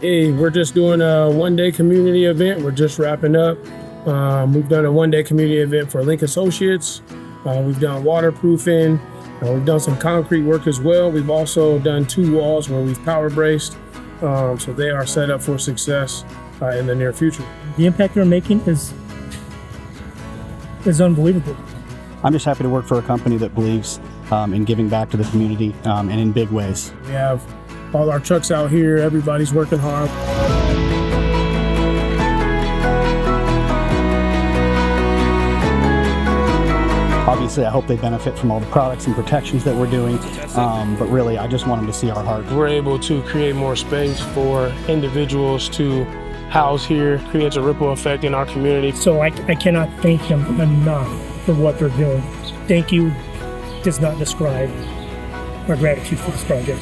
Hey, we're just doing a one-day community event. We're just wrapping up. We've done a one-day community event for Link Associates. We've done waterproofing. We've done some concrete work as well. We've also done 2 walls where we've power braced. So they are set up for success in the near future. The impact we're making is unbelievable. I'm just happy to work for a company that believes in giving back to the community and in big ways. We have all our trucks out here. Everybody's working hard. Obviously, I hope they benefit from all the products and protections that we're doing, but really, I just want them to see our heart. We're able to create more space for individuals to house here, creates a ripple effect in our community. So I cannot thank them enough for what they're doing. Thank you does not describe our gratitude for this project.